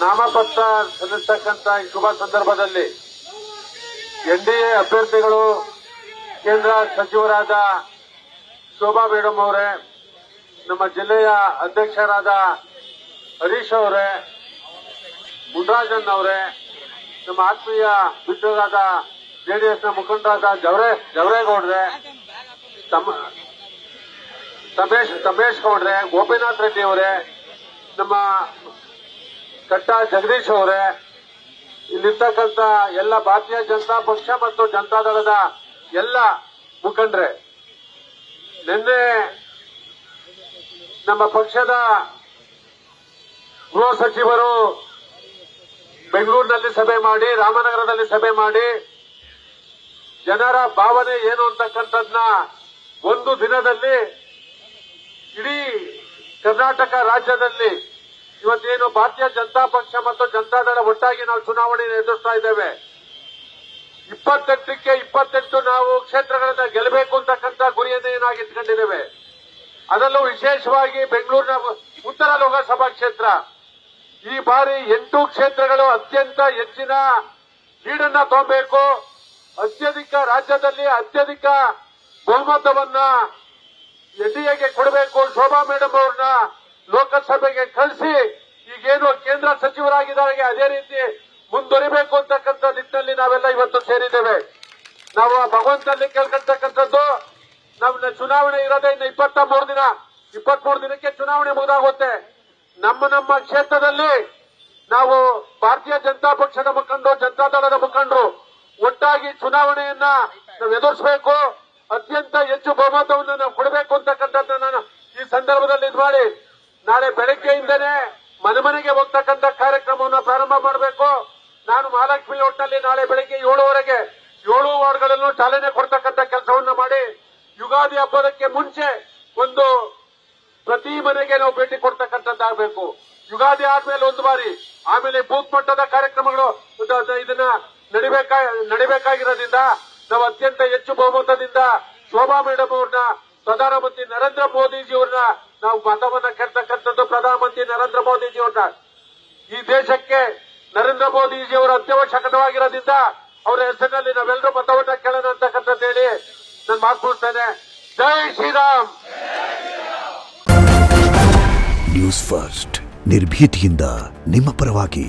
ನಾಮಪತ್ರ ಸಲ್ಲಿಸತಕ್ಕಂತ ಈ ಶುಭ ಸಂದರ್ಭದಲ್ಲಿ ಎನ್ಡಿಎ ಅಭ್ಯರ್ಥಿಗಳು ಕೇಂದ್ರ ಸಚಿವರಾದ ಶೋಭಾ ಮೇಡಮ್ ಅವರೇ, ನಮ್ಮ ಜಿಲ್ಲೆಯ ಅಧ್ಯಕ್ಷರಾದ ಹರೀಶ್ ಅವರೇ, ಮುನ್ರಾಜನ್ ಅವರೇ, ನಮ್ಮ ಆತ್ಮೀಯ ಮಿತ್ರರಾದ ಜೆಡಿಎಸ್ನ ಮುಖಂಡರಾದ ಜವರೇಗೌಡ್ರೆ, ತಮೇಶ್ ಗೌಡ್ರೆ, ಗೋಪಿನಾಥ್ ರೆಡ್ಡಿ ಅವರೇ, ನಮ್ಮ ಕಟ್ಟ ಜಗದೀಶ್ ಅವರೇ, ಇಲ್ಲಿರ್ತಕ್ಕಂಥ ಎಲ್ಲ ಭಾರತೀಯ ಜನತಾ ಪಕ್ಷ ಮತ್ತು ಜನತಾದಳದ ಎಲ್ಲ ಮುಖಂಡರೇ, ನಿನ್ನೆ ನಮ್ಮ ಪಕ್ಷದ ಗೃಹ ಸಚಿವರು ಬೆಂಗಳೂರಿನಲ್ಲಿ ಸಭೆ ಮಾಡಿ, ರಾಮನಗರದಲ್ಲಿ ಸಭೆ ಮಾಡಿ, ಜನರ ಭಾವನೆ ಏನು ಅಂತಕ್ಕಂಥದ್ದನ್ನ ಒಂದು ದಿನದಲ್ಲಿ ಇಡೀ ಕರ್ನಾಟಕ ರಾಜ್ಯದಲ್ಲಿ ಇವತ್ತೇನು ಭಾರತೀಯ ಜನತಾ ಪಕ್ಷ ಮತ್ತು ಜನತಾದಳ ಒಟ್ಟಾಗಿ ನಾವು ಚುನಾವಣೆಯನ್ನು ಎದುರಿಸ್ತಾ ಇದ್ದೇವೆ. 28ಕ್ಕೆ 28 ನಾವು ಕ್ಷೇತ್ರಗಳನ್ನ ಗೆಲ್ಲಬೇಕು ಅಂತಕ್ಕಂಥ ಗುರಿಯನ್ನು ಏನಾಗಿ ಇಟ್ಕೊಂಡಿದ್ದೇವೆ. ಅದರಲ್ಲೂ ವಿಶೇಷವಾಗಿ ಬೆಂಗಳೂರಿನ ಉತ್ತರ ಲೋಕಸಭಾ ಕ್ಷೇತ್ರ ಈ ಬಾರಿ 8 ಕ್ಷೇತ್ರಗಳು ಅತ್ಯಂತ ಹೆಚ್ಚಿನ ಲೀಡನ್ನ ತಗೋಬೇಕು, ಅತ್ಯಧಿಕ ರಾಜ್ಯದಲ್ಲಿ ಅತ್ಯಧಿಕ ಬಹುಮತವನ್ನ ಎನ್ಡಿಎಗೆ ಕೊಡಬೇಕು, ಶೋಭಾ ಮೇಡಮ್ ಅವ್ರನ್ನ ಲೋಕಸಭೆಗೆ ಕಳಿಸಿ ಈಗೇನು ಕೇಂದ್ರ ಸಚಿವರಾಗಿದ್ದಾರೆ ಅದೇ ರೀತಿ ಮುಂದುವರಿಬೇಕು ಅಂತಕ್ಕಂಥ ನಿಟ್ಟಿನಲ್ಲಿ ನಾವೆಲ್ಲ ಇವತ್ತು ಸೇರಿದ್ದೇವೆ. ನಾವು ಭಗವಂತನಲ್ಲಿ ಕೇಳ್ಕೊಳ್ತಕ್ಕಂಥದ್ದು, ನಮ್ಮ ಚುನಾವಣೆ ಇರೋದೇ ಇನ್ನು 23 ದಿನಕ್ಕೆ ಚುನಾವಣೆ ಮುಗಿದಾಗುತ್ತೆ. ನಮ್ಮ ಕ್ಷೇತ್ರದಲ್ಲಿ ನಾವು ಭಾರತೀಯ ಜನತಾ ಪಕ್ಷದ ಮುಖಂಡರು, ಜನತಾದಳದ ಮುಖಂಡರು ಒಟ್ಟಾಗಿ ಚುನಾವಣೆಯನ್ನ ನಾವು ಎದುರಿಸಬೇಕು, ಅತ್ಯಂತ ಹೆಚ್ಚು ಬಹುಮತವನ್ನು ನಾವು ಕೊಡಬೇಕು ಅಂತಕ್ಕಂಥದ್ದನ್ನ ನಾನು ಈ ಸಂದರ್ಭದಲ್ಲಿ ಇದು ಮಾಡಿ, ನಾಳೆ ಬೆಳಗ್ಗೆಯಿಂದನೇ ಮನೆಗೆ ಹೋಗ್ತಕ್ಕಂಥ ಕಾರ್ಯಕ್ರಮವನ್ನು ಪ್ರಾರಂಭ ಮಾಡಬೇಕು. ನಾನು ಮಹಾಲಕ್ಷ್ಮಿ ಹೋಟೆಲ್ನಲ್ಲಿ ನಾಳೆ ಬೆಳಗ್ಗೆ 7 ವಾರ್ಡ್ಗಳಲ್ಲೂ ಚಾಲನೆ ಕೊಡ್ತಕ್ಕಂಥ ಕೆಲಸವನ್ನ ಮಾಡಿ, ಯುಗಾದಿ ಹಬ್ಬದಕ್ಕೆ ಮುಂಚೆ ಒಂದು ಪ್ರತಿ ಮನೆಗೆ ನಾವು ಭೇಟಿ ಕೊಡ್ತಕ್ಕಂಥದ್ದಾಗಬೇಕು. ಯುಗಾದಿ ಆದ್ಮೇಲೆ ಒಂದು ಬಾರಿ, ಆಮೇಲೆ ಬೂತ್ ಮಟ್ಟದ ಕಾರ್ಯಕ್ರಮಗಳು ಇದನ್ನ ನಡಿಬೇಕಾಗಿರೋದ್ರಿಂದ ನಾವು ಅತ್ಯಂತ ಹೆಚ್ಚು ಬಹುಮತದಿಂದ ಶೋಭಾ ಮೇಡಮ್ ಅವ್ರನ್ನ, ಪ್ರಧಾನಮಂತ್ರಿ ನರೇಂದ್ರ ಮೋದಿಜಿಯವ್ರನ್ನ ನಾವು ಮತವನ್ನ ಕೇಳ್ತಕ್ಕಂಥದ್ದು. ಪ್ರಧಾನಮಂತ್ರಿ ನರೇಂದ್ರ ಮೋದಿಜಿಯವ್ರನ್ನ ಈ ದೇಶಕ್ಕೆ ನರೇಂದ್ರ ಮೋದಿಜಿಯವರ ಅತ್ಯವಶ್ಯಕವಾಗಿರೋದ್ರಿಂದ ಅವರ ಹೆಸರಿನಲ್ಲಿ ನಾವೆಲ್ಲರೂ ಮತವನ್ನ ಕೇಳೋಣ ಅಂತಕ್ಕಂಥದ್ದು ಹೇಳಿ ನಾನು ಮಾತು ಮುಗಿಸ್ತೇನೆ. ಜೈ ಶ್ರೀರಾಮ್. ನ್ಯೂಸ್ ಫಸ್ಟ್ ನಿರ್ಭೀತಿಯಿಂದ ನಿಮ್ಮ ಪರವಾಗಿ.